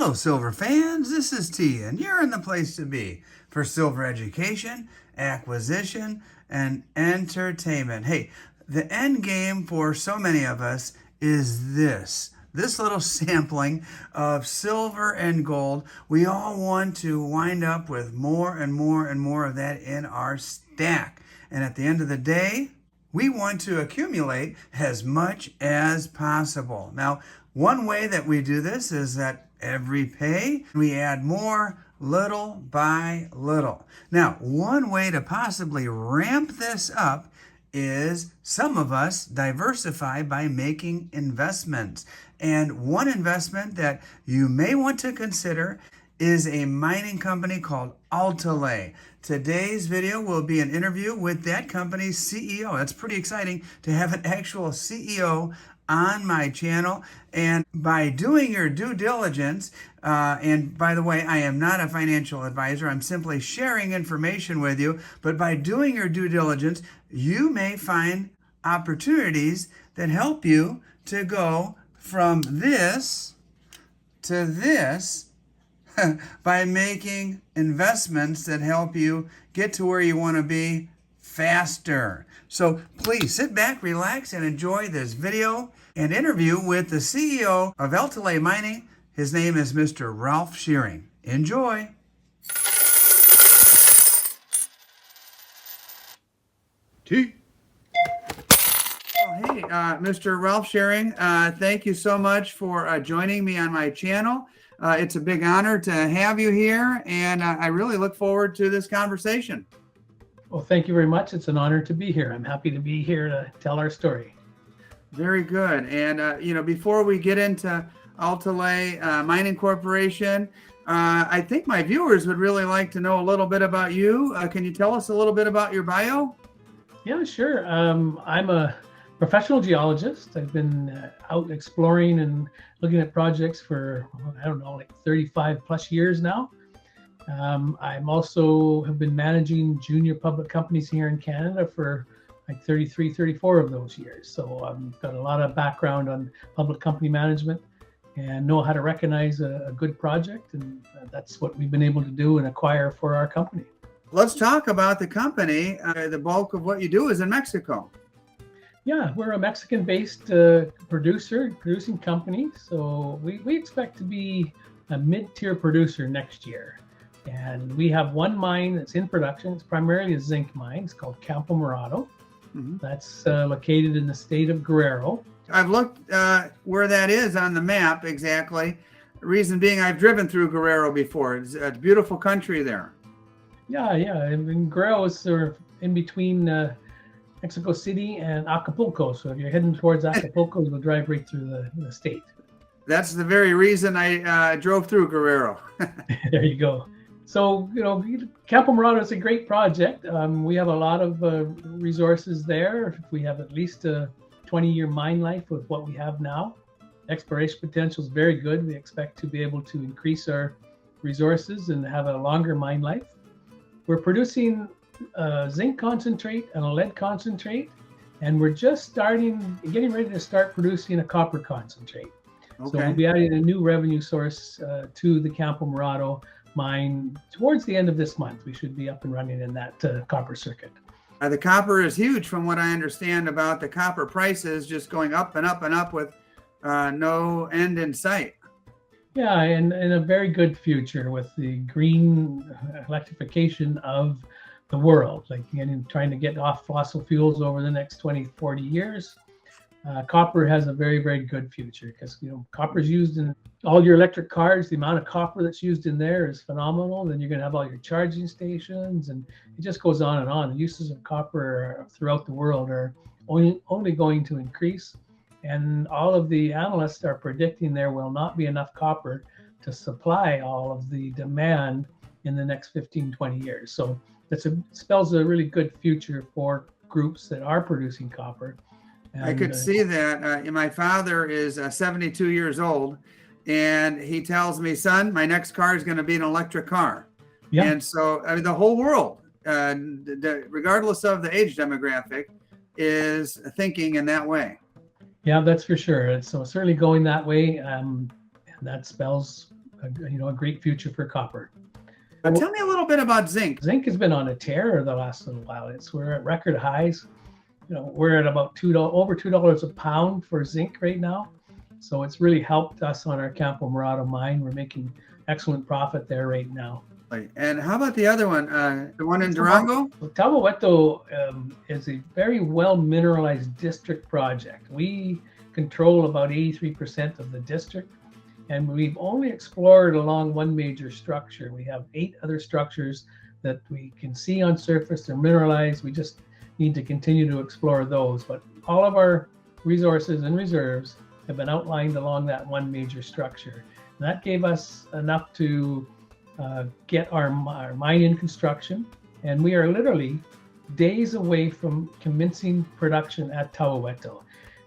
Hello, silver fans. This is T, and you're in the place to be for silver education, acquisition, and entertainment. Hey, the end game for so many of us is this little sampling of silver and gold. We all want to wind up with more and more and more of that in our stack. And at the end of the day, we want to accumulate as much as possible. Now, one way that we do this is that every pay, we add more little by little. Now, one way to possibly ramp this up is some of us diversify by making investments. And one investment that you may want to consider is a mining company called Altaley. Today's video will be an interview with that company's CEO. That's pretty exciting to have an actual CEO on my channel. And by doing your due diligence, and by the way, I am not a financial advisor, I'm simply sharing information with you, but by doing your due diligence, you may find opportunities that help you to go from this to this by making investments that help you get to where you want to be faster. So please sit back, relax, and enjoy this video and interview with the CEO of Altaley Mining. His name is Mr. Ralph Shearing. Enjoy. T. Hey, Mr. Ralph Shearing, thank you so much for joining me on my channel. It's a big honor to have you here, and I really look forward to this conversation. Well, thank you very much. It's an honor to be here. I'm happy to be here to tell our story. Very good. And, before we get into Altaley Mining Corporation, I think my viewers would really like to know a little bit about you. Can you tell us a little bit about your bio? Yeah, sure. I'm a professional geologist. I've been out exploring and looking at projects for, I don't know, like 35 plus years now. I'm also have been managing junior public companies here in Canada for like 33, 34 of those years. So I've got a lot of background on public company management and know how to recognize a good project. And that's what we've been able to do and acquire for our company. Let's talk about the company. The bulk of what you do is in Mexico. Yeah, we're a Mexican-based producing company. So we expect to be a mid-tier producer next year. And we have one mine that's in production. It's primarily a zinc mine. It's called Campo Morado. Mm-hmm. That's located in the state of Guerrero. I've looked where that is on the map exactly. The reason being I've driven through Guerrero before. It's a beautiful country there. Yeah. And Guerrero is sort of in between Mexico City and Acapulco. So if you're heading towards Acapulco, you'll drive right through the state. That's the very reason I drove through Guerrero. There you go. So, Campo Morado is a great project. We have a lot of resources there. We have at least a 20-year mine life with what we have now. Exploration potential is very good. We expect to be able to increase our resources and have a longer mine life. We're producing zinc concentrate and a lead concentrate, and we're just getting ready to start producing a copper concentrate. Okay. So we'll be adding a new revenue source to the Campo Morado mine towards the end of this month. We should be up and running in that copper circuit. The copper is huge from what I understand about the copper prices just going up and up and up with no end in sight. Yeah, and a very good future with the green electrification of the world, like trying to get off fossil fuels over the next 20, 40 years. Copper has a very, very good future because, copper is used in all your electric cars. The amount of copper that's used in there is phenomenal. Then you're going to have all your charging stations, and it just goes on and on. The uses of copper throughout the world are only going to increase. And all of the analysts are predicting there will not be enough copper to supply all of the demand in the next 15, 20 years. So it spells a really good future for groups that are producing copper. And I could see that. My father is 72 years old, and he tells me, son, my next car is going to be an electric car. Yeah. And so the whole world, regardless of the age demographic, is thinking in that way. Yeah, that's for sure. So certainly going that way, and that spells a great future for copper. Tell me a little bit about zinc. Zinc has been on a tear the last little while. We're at record highs. We're at about over $2 a pound for zinc right now. So it's really helped us on our Campo Morado mine. We're making excellent profit there right now. And how about the other one, the one in Durango? Tabo Hueto is a very well mineralized district project. We control about 83% of the district, and we've only explored along one major structure. We have 8 other structures that we can see on surface. They're mineralized. We just need to continue to explore those. But all of our resources and reserves have been outlined along that one major structure. And that gave us enough to get our mine in construction, and we are literally days away from commencing production at Tabo Hueto.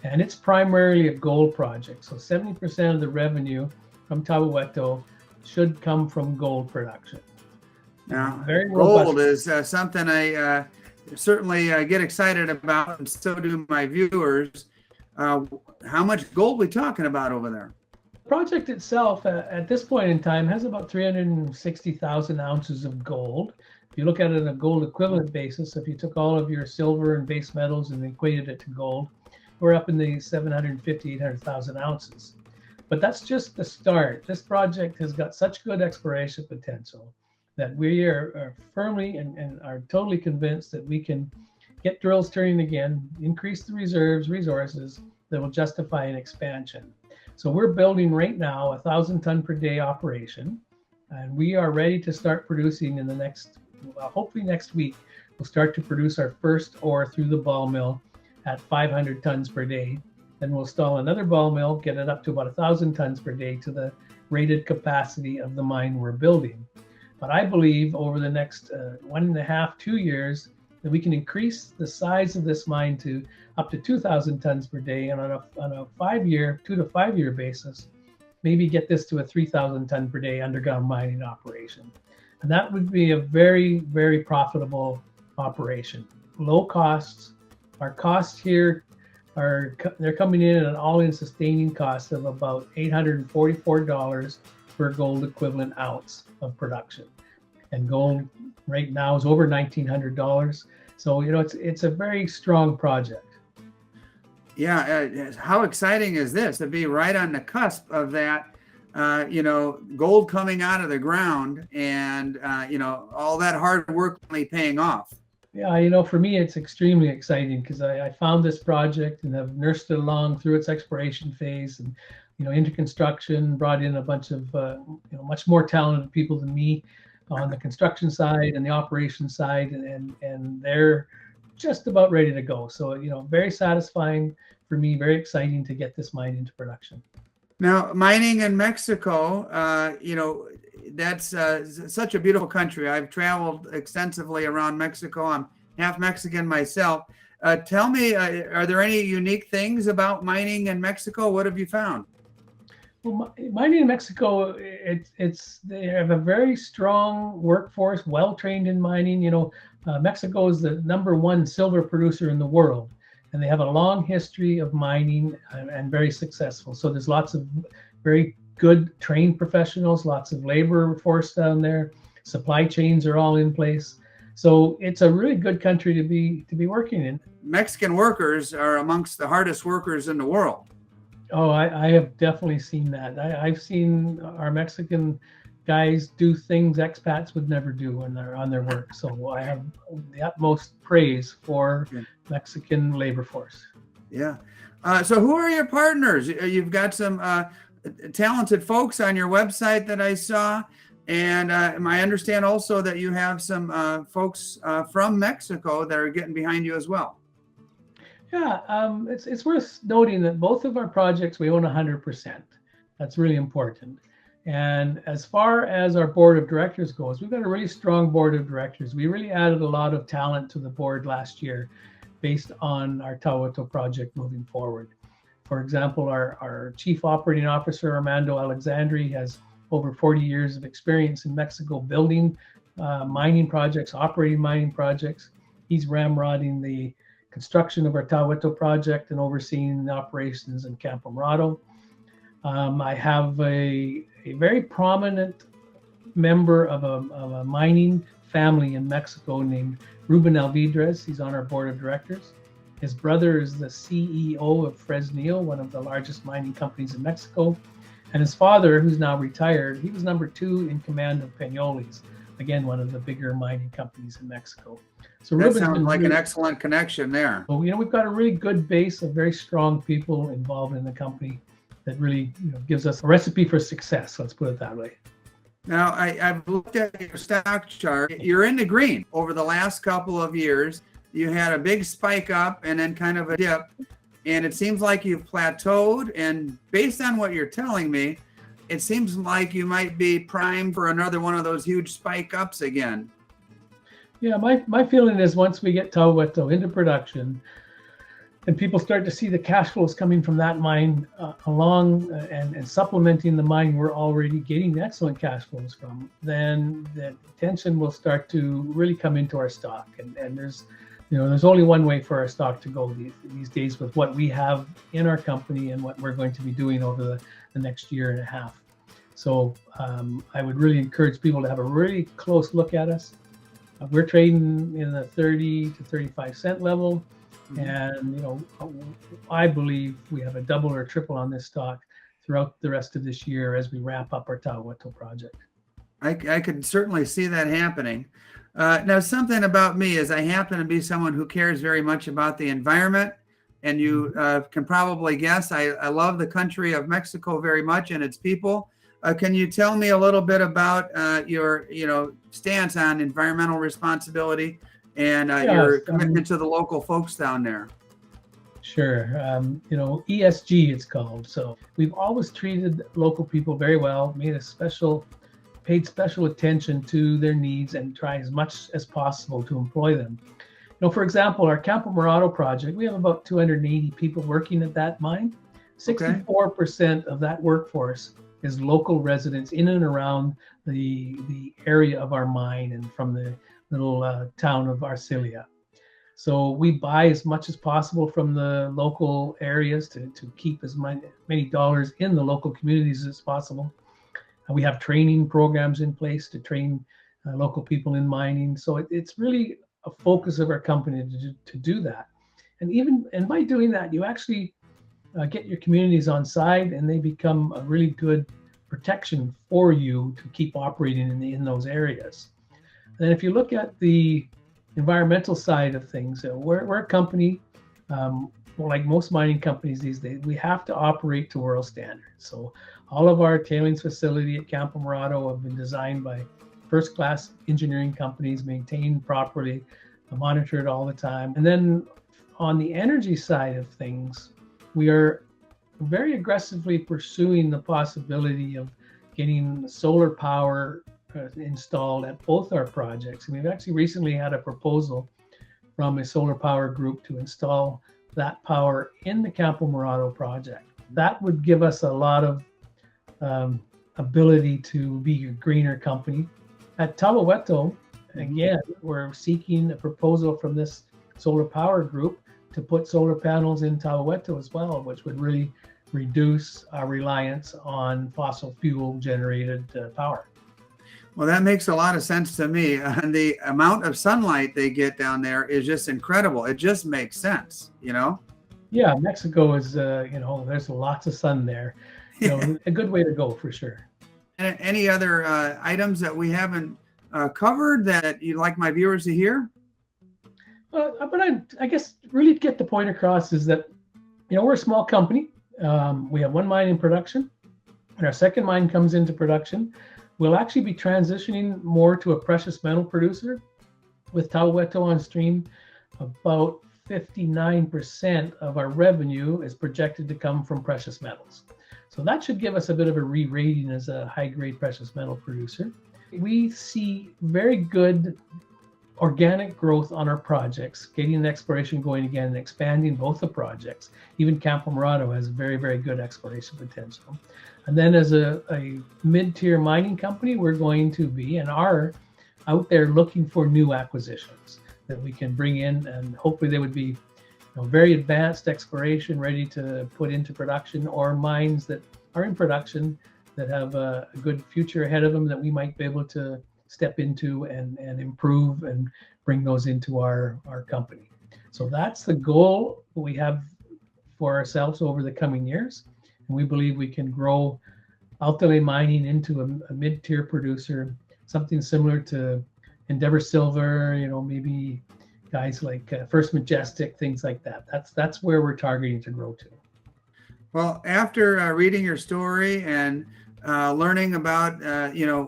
And it's primarily a gold project. So 70% of the revenue from Tabo Hueto should come from gold production. Now, gold is something I certainly get excited about, and so do my viewers. How much gold we talking about over there? The project itself, at this point in time, has about 360,000 ounces of gold. If you look at it on a gold equivalent basis, if you took all of your silver and base metals and equated it to gold, we're up in the 750,000, 800,000 ounces. But that's just the start. This project has got such good exploration potential that we are firmly and are totally convinced that we can get drills turning again, increase the resources that will justify an expansion. So we're building right now a 1,000-ton per day operation, and we are ready to start producing in the next, hopefully next week, we'll start to produce our first ore through the ball mill at 500 tons per day. Then we'll install another ball mill, get it up to about 1,000 tons per day to the rated capacity of the mine we're building. But I believe over the next 1.5, 2 years, that we can increase the size of this mine to up to 2,000 tons per day, and on a 2 to 5 year basis, maybe get this to a 3,000 ton per day underground mining operation. And that would be a very, very profitable operation. Low costs. Our costs here they're coming in at an all-in sustaining cost of about $844 per gold equivalent ounce of production. And gold right now is over $1,900. So, it's a very strong project. Yeah. How exciting is this to be right on the cusp of that, gold coming out of the ground and, all that hard work really paying off. Yeah, for me, it's extremely exciting because I found this project and have nursed it along through its exploration phase and, into construction, brought in a bunch of, much more talented people than me on the construction side and the operation side, and they're just about ready to go. So, very satisfying for me, very exciting to get this mine into production. Now, mining in Mexico, that's such a beautiful country. I've traveled extensively around Mexico. I'm half Mexican myself. Tell me, are there any unique things about mining in Mexico? What have you found? Well, mining in Mexico, they have a very strong workforce, well trained in mining. Mexico is the #1 silver producer in the world, and they have a long history of mining and very successful. So there's lots of very good trained professionals, lots of labor force down there. Supply chains are all in place. So it's a really good country to be working in. Mexican workers are amongst the hardest workers in the world. Oh, I have definitely seen that. I've seen our Mexican guys do things expats would never do when they're on their work. So I have the utmost praise for Mexican labor force. Yeah. So who are your partners? You've got some talented folks on your website that I saw. And I understand also that you have some folks from Mexico that are getting behind you as well. Yeah, it's worth noting that both of our projects we own 100%. That's really important. And as far as our board of directors goes, we've got a really strong board of directors. We really added a lot of talent to the board last year based on our Tabo Hueto project moving forward. For example, our chief operating officer, Armando Alexandri, has over 40 years of experience in Mexico building mining projects, operating mining projects. He's ramrodding the construction of our Tabo Hueto project and overseeing the operations in Campo Morado. I have a a very prominent member of a mining family in Mexico named Ruben Alvidrez. He's on our board of directors. His brother is the CEO of Fresnillo, one of the largest mining companies in Mexico. And his father, who's now retired, he was number 2 in command of Peñoles, again, one of the bigger mining companies in Mexico. So that sounds like an excellent connection there. So, we've got a really good base of very strong people involved in the company that really, gives us a recipe for success. Let's put it that way. Now, I've looked at your stock chart. You're in the green. Over the last couple of years, you had a big spike up and then kind of a dip. And it seems like you've plateaued. And based on what you're telling me, it seems like you might be primed for another one of those huge spike ups again. Yeah, my feeling is once we get Tahoe Hueto into production and people start to see the cash flows coming from that mine along and supplementing the mine we're already getting excellent cash flows from, then the attention will start to really come into our stock. And there's only one way for our stock to go these days with what we have in our company and what we're going to be doing over the next year and a half. So I would really encourage people to have a really close look at us. We're trading in the 30 to 35 cent level. And, I believe we have a double or triple on this stock throughout the rest of this year as we wrap up our Tahoe Hueto project. I can certainly see that happening. Now, something about me is I happen to be someone who cares very much about the environment. And you can probably guess, I love the country of Mexico very much and its people. Can you tell me a little bit about your, stance on environmental responsibility and your commitment to the local folks down there? Sure. ESG it's called. So we've always treated local people very well, paid special attention to their needs and try as much as possible to employ them. For example, our Campo Morado project, we have about 280 people working at that mine. 64% of that workforce is local residents in and around the area of our mine and from the little town of Arcilla. So we buy as much as possible from the local areas to keep as many dollars in the local communities as possible. We have training programs in place to train local people in mining. So it's really a focus of our company to do that. And by doing that, you actually get your communities on side and they become a really good protection for you to keep operating in those areas. And if you look at the environmental side of things, we're a company, like most mining companies these days, we have to operate to world standards. So all of our tailings facility at Campo Morado have been designed by first-class engineering companies, maintained properly, monitored all the time. And then on the energy side of things, we are very aggressively pursuing the possibility of getting solar power installed at both our projects. And we've actually recently had a proposal from a solar power group to install that power in the Campo Morado project. That would give us a lot of ability to be a greener company. At Tahoe Hueto, again, we're seeking a proposal from this solar power group to put solar panels in Tahoe Hueto as well, which would really reduce our reliance on fossil fuel generated power. Well, that makes a lot of sense to me. And the amount of sunlight they get down there is just incredible. It just makes sense, Yeah, Mexico is, there's lots of sun there. A good way to go for sure. Any other items that we haven't covered that you'd like my viewers to hear? But I guess really to get the point across is that, we're a small company. We have one mine in production. When our second mine comes into production, we'll actually be transitioning more to a precious metal producer. With Tahoe Hueto on stream, about 59% of our revenue is projected to come from precious metals. So that should give us a bit of a re-rating as a high-grade precious metal producer. We see very good organic growth on our projects, getting the exploration going again and expanding both the projects. Even Campo Morado has very, very good exploration potential. And then as a mid-tier mining company, we're going to be and are out there looking for new acquisitions that we can bring in, and hopefully they would be very advanced exploration ready to put into production, or mines that are in production that have a good future ahead of them that we might be able to step into and improve and bring those into our company. So that's the goal we have for ourselves over the coming years. And we believe we can grow Altaley Mining into a mid-tier producer, something similar to Endeavor Silver, maybe guys like First Majestic, things like that. That's where we're targeting to grow to. Well, after reading your story and learning about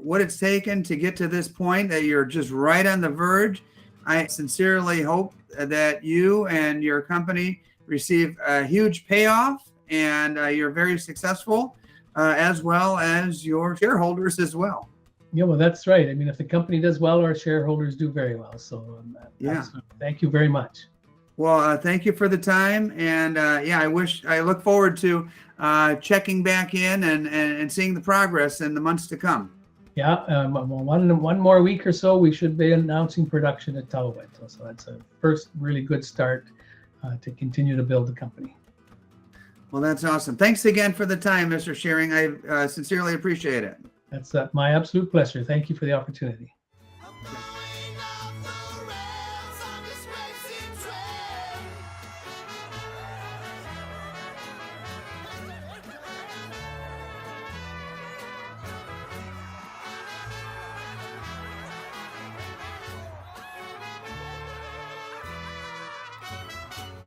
what it's taken to get to this point, that you're just right on the verge, I sincerely hope that you and your company receive a huge payoff, and you're very successful, as well as your shareholders as well. Yeah, well, that's right. I mean, if the company does well, our shareholders do very well. So yeah, thank you very much. Well, thank you for the time, and I look forward to checking back in and seeing the progress in the months to come. Yeah, one more week or so, we should be announcing production at Tallowit. So that's a first really good start to continue to build the company. Well, that's awesome. Thanks again for the time, Mr. Shearing. I sincerely appreciate it. That's my absolute pleasure. Thank you for the opportunity.